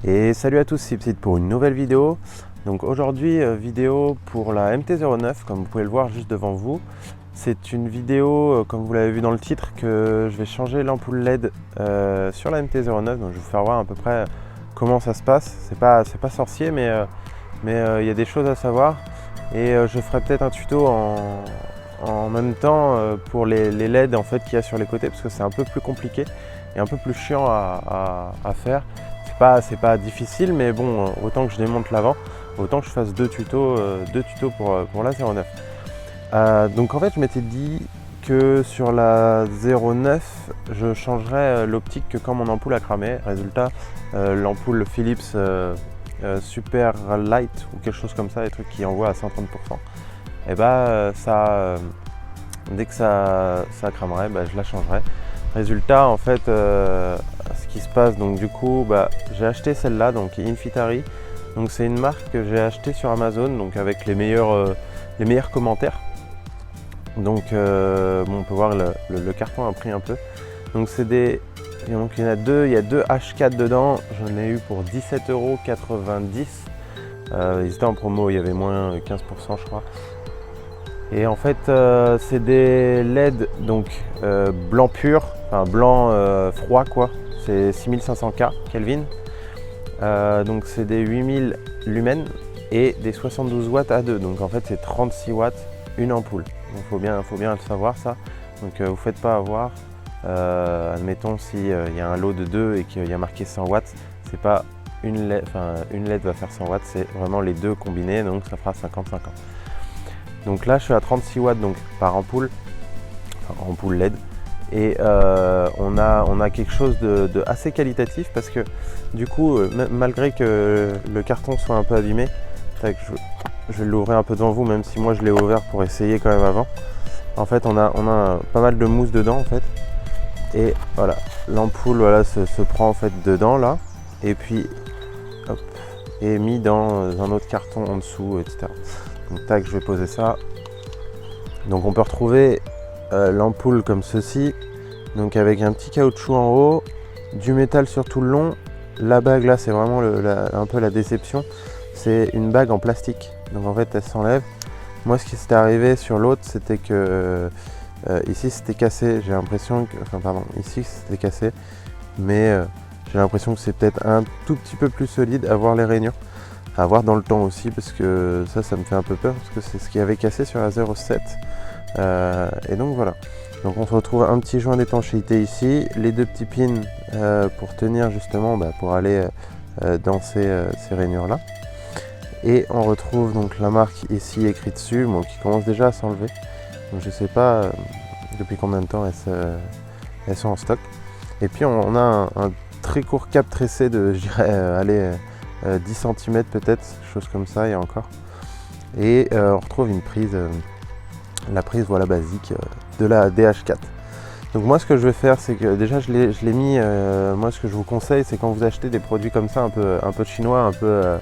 Et salut à tous, c'est Psyt pour une nouvelle vidéo. Donc aujourd'hui, vidéo pour la MT-09, comme vous pouvez le voir juste devant vous. C'est une vidéo, comme vous l'avez vu dans le titre, que je vais changer l'ampoule LED sur la MT-09. Donc je vais vous faire voir à peu près comment ça se passe. C'est pas sorcier, mais il y a des choses à savoir. Et je ferai peut-être un tuto en même temps pour les LED en fait, qu'il y a sur les côtés, parce que c'est un peu plus compliqué et un peu plus chiant à faire. C'est pas difficile, mais bon, autant que je démonte l'avant, autant que je fasse deux tutos pour la 09. Donc en fait, je m'étais dit que sur la 09, je changerais l'optique que quand mon ampoule a cramé. Résultat, l'ampoule Philips Super Light ou quelque chose comme ça, des trucs qui envoient à 130%. Et bah dès que ça cramerait, je la changerais. Résultat, en fait, ce qui se passe, donc du coup, j'ai acheté celle-là, donc Infitari. Donc c'est une marque que j'ai achetée sur Amazon, donc avec les meilleurs commentaires. Donc on peut voir le carton a pris un peu. Donc donc il y en a deux, il y a deux H4 dedans. J'en ai eu pour 17,90 €. Ils étaient en promo, il y avait moins 15% je crois. Et en fait, c'est des LED donc blanc pur, enfin blanc froid quoi. C'est 6500 Kelvin. Donc c'est des 8000 lumens et des 72 watts à 2. Donc en fait c'est 36 watts une ampoule. Donc faut bien le savoir ça. Donc vous faites pas avoir. Admettons s'il y a un lot de 2 et qu'il y a marqué 100 watts, c'est pas une LED va faire 100 watts, c'est vraiment les deux combinés, donc ça fera 50-50. Donc là je suis à 36 watts donc par ampoule, enfin ampoule LED. Et on a quelque chose de assez qualitatif parce que du coup, malgré que le carton soit un peu abîmé, je vais l'ouvrir un peu devant vous, même si moi je l'ai ouvert pour essayer quand même avant. En fait on a pas mal de mousse dedans en fait. Et voilà, l'ampoule voilà, se prend en fait dedans là, et puis hop, est mis dans un autre carton en dessous, etc. Donc tac, je vais poser ça. Donc on peut retrouver l'ampoule comme ceci, donc avec un petit caoutchouc en haut, du métal sur tout le long. La bague là c'est vraiment un peu la déception, c'est une bague en plastique, donc en fait elle s'enlève. Moi ce qui s'était arrivé sur l'autre c'était que ici c'était cassé, j'ai l'impression que, ici c'était cassé, mais j'ai l'impression que c'est peut-être un tout petit peu plus solide à voir les rainures, à voir dans le temps aussi, parce que ça me fait un peu peur, parce que c'est ce qui avait cassé sur la 07. Et donc voilà, donc on se retrouve un petit joint d'étanchéité ici, les deux petits pins pour tenir justement, pour aller dans ces rainures là, et on retrouve donc la marque ici écrite dessus, qui commence déjà à s'enlever. Donc je sais pas depuis combien de temps elles sont en stock. Et puis on a un très court cap tressé de, je dirais, 10 cm peut-être, chose comme ça, il y a encore. Et on retrouve une prise, la prise voilà, basique de la DH4. Donc moi ce que je vais faire, c'est que déjà je l'ai mis, moi ce que je vous conseille, c'est quand vous achetez des produits comme ça, un peu chinois, un peu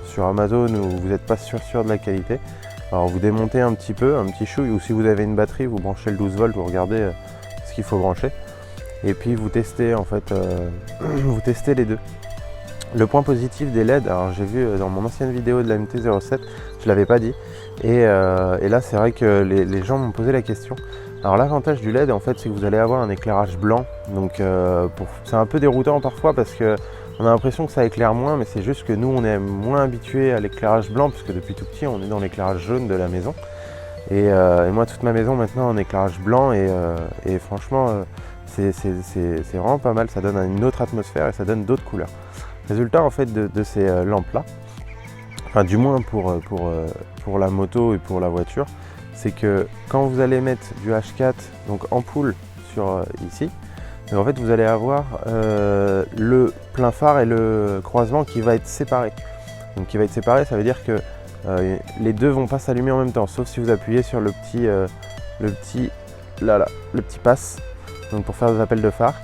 sur Amazon, où vous n'êtes pas sûr de la qualité. Alors vous démontez un petit chouille, ou si vous avez une batterie, vous branchez le 12 volts, vous regardez ce qu'il faut brancher. Et puis vous testez en fait, vous testez les deux. Le point positif des LED, alors j'ai vu dans mon ancienne vidéo de la MT-07, je l'avais pas dit. Et là c'est vrai que les gens m'ont posé la question. Alors l'avantage du LED en fait, c'est que vous allez avoir un éclairage blanc. Donc c'est un peu déroutant parfois parce que on a l'impression que ça éclaire moins, mais c'est juste que nous on est moins habitués à l'éclairage blanc, puisque depuis tout petit on est dans l'éclairage jaune de la maison. Et moi toute ma maison maintenant en éclairage blanc, et franchement c'est vraiment pas mal, ça donne une autre atmosphère et ça donne d'autres couleurs. Résultat en fait de ces lampes là, enfin du moins pour la moto et pour la voiture, c'est que quand vous allez mettre du H4, donc ampoule sur ici, en fait vous allez avoir le plein phare et le croisement qui va être séparé. Donc qui va être séparé, ça veut dire que les deux vont pas s'allumer en même temps, sauf si vous appuyez sur le petit pass, donc pour faire des appels de phare.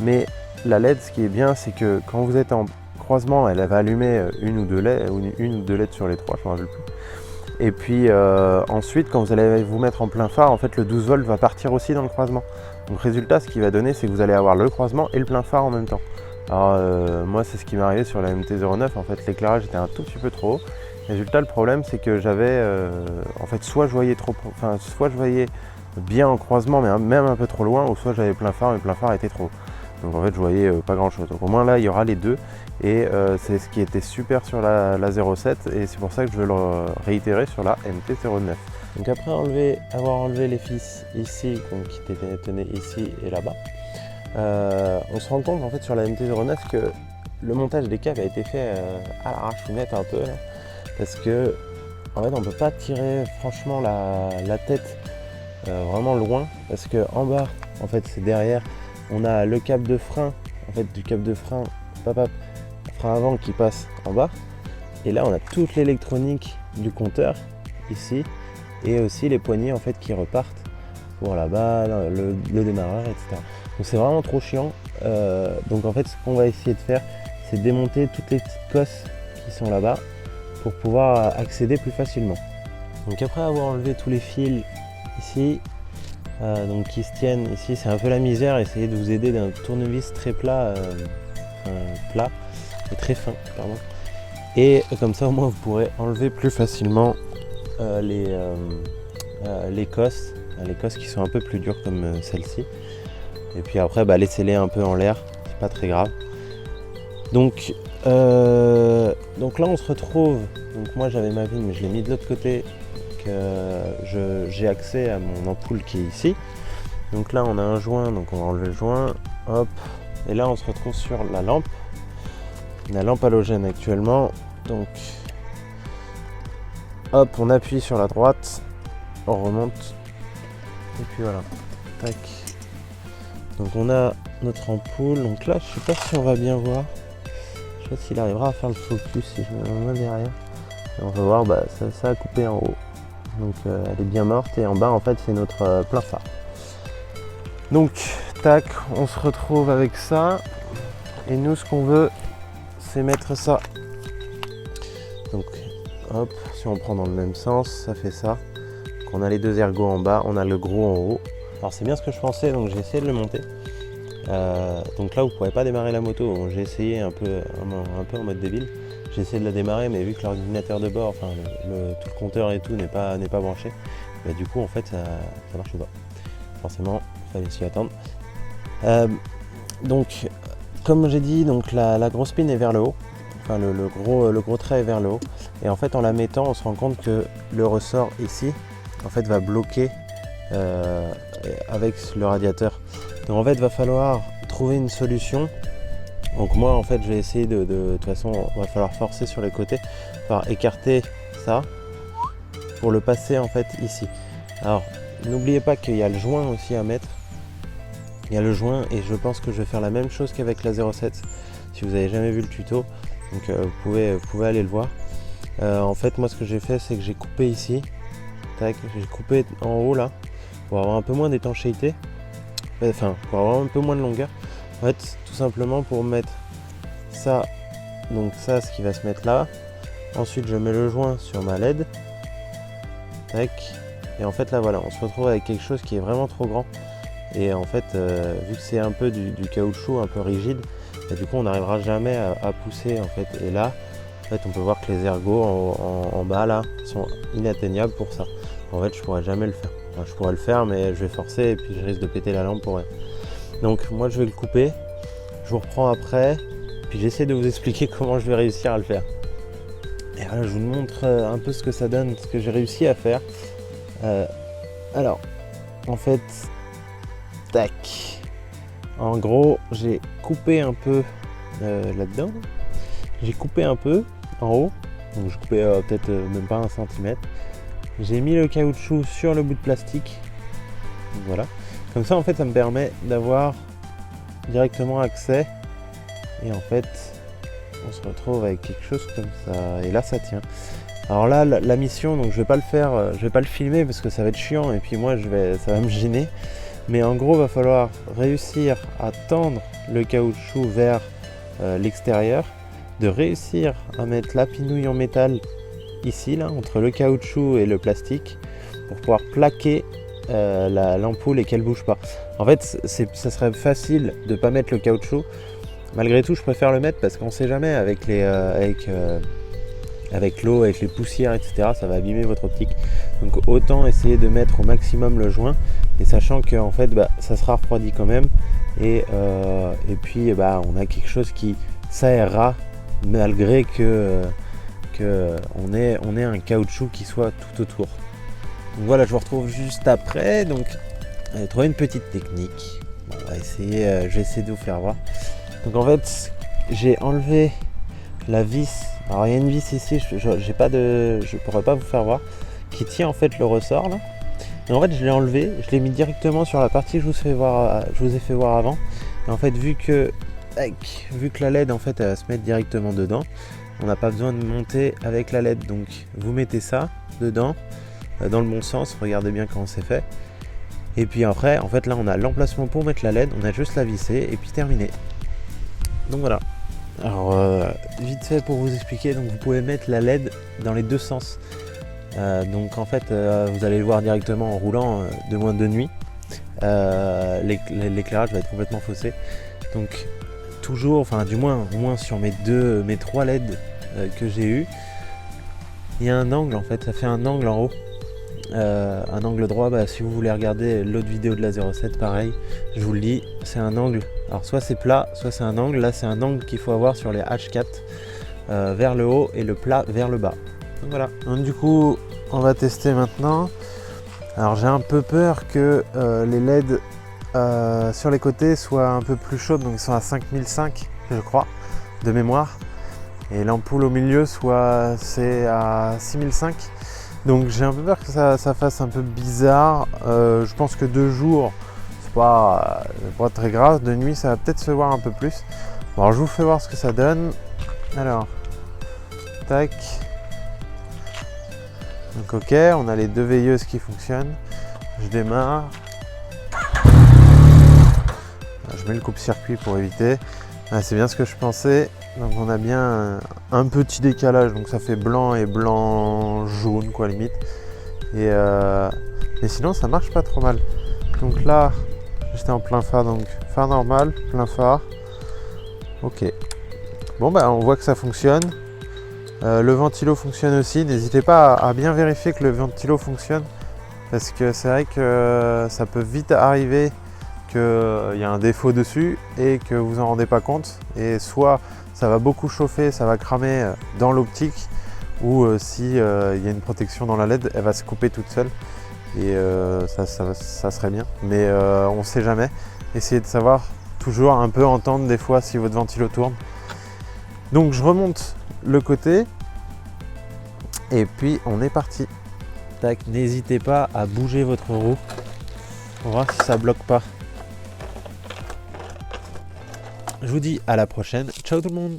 Mais la LED, ce qui est bien, c'est que quand vous êtes en croisement, elle va allumer une ou deux LED sur les trois, je ne me rappelle plus. Et puis ensuite, quand vous allez vous mettre en plein phare, en fait le 12 volts va partir aussi dans le croisement. Donc résultat, ce qui va donner, c'est que vous allez avoir le croisement et le plein phare en même temps. Alors moi c'est ce qui m'est arrivé sur la MT-09, en fait l'éclairage était un tout petit peu trop haut. Résultat, le problème c'est que j'avais en fait soit je voyais bien en croisement mais même un peu trop loin, ou soit j'avais plein phare mais plein phare était trop haut. Donc en fait je voyais pas grand chose. Donc au moins là il y aura les deux et c'est ce qui était super sur la 07 et c'est pour ça que je veux le réitérer sur la MT-09. Donc après avoir enlevé les fils ici, donc qui tenaient ici et là-bas, on se rend compte en fait sur la MT-09 que le montage des câbles a été fait à l'arrache-founette un peu là, parce que en fait on peut pas tirer franchement la tête vraiment loin, parce que en bas en fait c'est derrière, on a le câble de frein, en fait du câble de frein frein avant qui passe en bas, et là on a toute l'électronique du compteur ici et aussi les poignées en fait qui repartent pour là-bas, le démarreur, etc. Donc c'est vraiment trop chiant. Donc en fait ce qu'on va essayer de faire, c'est démonter toutes les petites cosses qui sont là-bas pour pouvoir accéder plus facilement. Donc après avoir enlevé tous les fils ici, donc qui se tiennent ici, c'est un peu la misère, essayez de vous aider d'un tournevis très plat, plat et très fin, pardon. Et comme ça au moins vous pourrez enlever plus facilement les cosses qui sont un peu plus dures comme celle-ci. Et puis après laissez-les un peu en l'air, c'est pas très grave. Donc là on se retrouve, donc moi j'avais ma vigne mais je l'ai mis de l'autre côté, j'ai accès à mon ampoule qui est ici. Donc là on a un joint, donc on va enlever le joint, hop, et là on se retrouve sur la lampe halogène actuellement. Donc hop, on appuie sur la droite, on remonte, et puis voilà, tac. Donc on a notre ampoule, donc là je sais pas si on va bien voir, je sais pas s'il arrivera à faire le focus si je mets ma main derrière. Et on va voir, ça a coupé en haut, donc elle est bien morte, et en bas en fait c'est notre plein phare. Donc tac, on se retrouve avec ça, et nous ce qu'on veut c'est mettre ça. Donc hop, si on prend dans le même sens, ça fait ça. Donc on a les deux ergots en bas, on a le gros en haut. Alors c'est bien ce que je pensais, donc j'ai essayé de le monter. Donc là vous ne pourrez pas démarrer la moto, donc j'ai essayé un peu en mode débile. J'ai essayé de la démarrer, mais vu que l'ordinateur de bord, enfin tout le compteur et tout n'est pas branché, du coup en fait ça marche pas. Forcément, il fallait s'y attendre. Donc comme j'ai dit, donc la grosse pine est vers le haut. Enfin, le gros trait est vers le haut, et en fait en la mettant on se rend compte que le ressort ici en fait va bloquer avec le radiateur. Donc en fait il va falloir trouver une solution. Donc moi en fait je vais essayer de toute façon il va falloir forcer sur les côtés, écarter ça pour le passer en fait ici. Alors n'oubliez pas qu'il y a le joint aussi à mettre. Il y a le joint, et je pense que je vais faire la même chose qu'avec la 07 si vous n'avez jamais vu le tuto. Donc vous pouvez aller le voir. En fait moi ce que j'ai fait c'est que j'ai coupé ici, tac, j'ai coupé en haut là pour avoir un peu moins d'étanchéité, enfin pour avoir un peu moins de longueur. En fait tout simplement pour mettre ça, donc ça ce qui va se mettre là. Ensuite je mets le joint sur ma LED, tac, et en fait là voilà on se retrouve avec quelque chose qui est vraiment trop grand. Et en fait vu que c'est un peu du caoutchouc un peu rigide, et du coup on n'arrivera jamais à pousser en fait. Et là en fait on peut voir que les ergots en bas là sont inatteignables pour ça. En fait je pourrais jamais le faire. Enfin, je pourrais le faire mais je vais forcer et puis je risque de péter la lampe pour rien. Donc moi je vais le couper, je vous reprends après, puis j'essaie de vous expliquer comment je vais réussir à le faire. Et voilà, je vous montre un peu ce que ça donne, ce que j'ai réussi à faire. Alors en fait, tac. En gros, j'ai coupé un peu là-dedans. J'ai coupé un peu en haut. Donc j'ai coupé peut-être même pas 1 cm. J'ai mis le caoutchouc sur le bout de plastique. Donc, voilà. Comme ça en fait ça me permet d'avoir directement accès. Et en fait on se retrouve avec quelque chose comme ça. Et là ça tient. Alors là la mission, donc je vais pas le faire, je vais pas le filmer parce que ça va être chiant et puis moi ça va me gêner. Mais en gros, il va falloir réussir à tendre le caoutchouc vers l'extérieur, de réussir à mettre la pinouille en métal ici, là, entre le caoutchouc et le plastique, pour pouvoir plaquer l'ampoule et qu'elle ne bouge pas. En fait, ça serait facile de ne pas mettre le caoutchouc. malgré tout je préfère le mettre parce qu'on sait jamais avec l'eau, avec les poussières, etc. ça va abîmer votre optique. Donc autant essayer de mettre au maximum le joint, et sachant que en fait ça sera refroidi quand même, et puis on a quelque chose qui s'aérera malgré que on ait un caoutchouc qui soit tout autour. Donc voilà, je vous retrouve juste après. Donc j'ai trouvé une petite technique. Bon, on va essayer, je vais essayer de vous faire voir. Donc en fait j'ai enlevé la vis. Alors il y a une vis ici, je pourrais pas vous faire voir, qui tient en fait le ressort là. Et en fait je l'ai enlevé, je l'ai mis directement sur la partie que je vous ai fait voir avant. Et en fait vu que la LED en fait elle va se mettre directement dedans, on n'a pas besoin de monter avec la LED. Donc vous mettez ça dedans dans le bon sens, regardez bien comment c'est fait. Et puis après en fait là on a l'emplacement pour mettre la LED, on a juste la visser et puis terminé. Donc voilà. Alors vite fait pour vous expliquer, donc vous pouvez mettre la LED dans les deux sens. Donc en fait vous allez le voir directement en roulant de nuit. L'éclairage va être complètement faussé. Donc toujours, enfin du moins au moins sur mes 3 LED que j'ai eu, il y a un angle en fait, ça fait un angle en haut. Un angle droit, si vous voulez regarder l'autre vidéo de la 07, pareil, je vous le dis, c'est un angle. Alors soit c'est plat, soit c'est un angle. Là c'est un angle qu'il faut avoir sur les H4 vers le haut et le plat vers le bas. Donc voilà. Donc, du coup on va tester maintenant. Alors j'ai un peu peur que les LED sur les côtés soient un peu plus chaudes, donc ils sont à 5005 je crois de mémoire, et l'ampoule au milieu c'est à 6005. Donc j'ai un peu peur que ça fasse un peu bizarre. Je pense que 2 jours c'est pas très grave, de nuit ça va peut-être se voir un peu plus. Bon, alors je vous fais voir ce que ça donne. Alors tac, donc ok, on a les 2 veilleuses qui fonctionnent. Je démarre, je mets le coupe-circuit pour éviter. C'est bien ce que je pensais. Donc on a bien un petit décalage, donc ça fait blanc et blanc jaune quoi limite. Mais sinon ça marche pas trop mal. Donc là j'étais en plein phare, donc phare normal, plein phare. Ok. Bon on voit que ça fonctionne. Le ventilo fonctionne aussi. N'hésitez pas à bien vérifier que le ventilo fonctionne, parce que c'est vrai que ça peut vite arriver qu'il y a un défaut dessus et que vous en rendez pas compte, et soit ça va beaucoup chauffer, ça va cramer dans l'optique, ou si il y a une protection dans la LED, elle va se couper toute seule, et ça serait bien, mais on sait jamais. Essayez de savoir, toujours un peu entendre des fois si votre ventilo tourne. Donc je remonte le côté et puis on est parti. Tac, n'hésitez pas à bouger votre roue pour voir si ça bloque pas. Je vous dis à la prochaine. Ciao tout le monde.